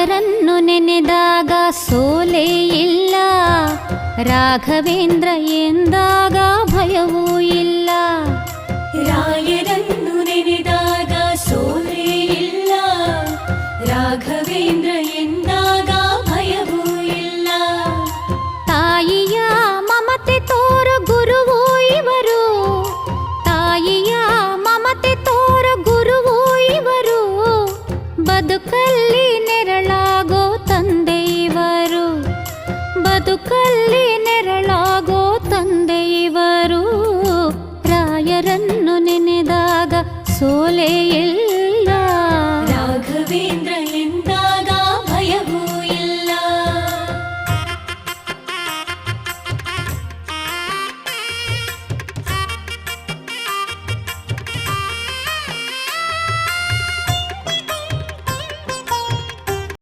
ರಾಯರನ್ನು ನೆನೆದಾಗ ಸೋಲೇ ಇಲ್ಲ, ರಾಘವೇಂದ್ರ ಎಂದಾಗ ಭಯವೂ ಇಲ್ಲ. ರಾಯರನ್ನು ನೆನೆದಾಗ ಸೋಲೇ ಇಲ್ಲ, ರಾಘವೇಂದ್ರ ಎಂದಾಗ ಭಯವೂ ಇಲ್ಲ. ತಾಯಿಯ ಮಮತೆ ತೋರು ಗುರುವು ಇವರು, ತಾಯಿಯ ಮಮತೆ ತೋರು ಗುರುವು ಇವರು, ಬದುಕಲ್ಲಿ ನೆರಳಾಗೋ ತಂದೆ ಇವರು, ಬದುಕಲ್ಲಿ ನೆರಳಾಗೋ ತಂದೆ ಇವರು. ರಾಯರನ್ನು ನೆನೆದಾಗ ಸೋಲೇ ಇಲ್ಲ.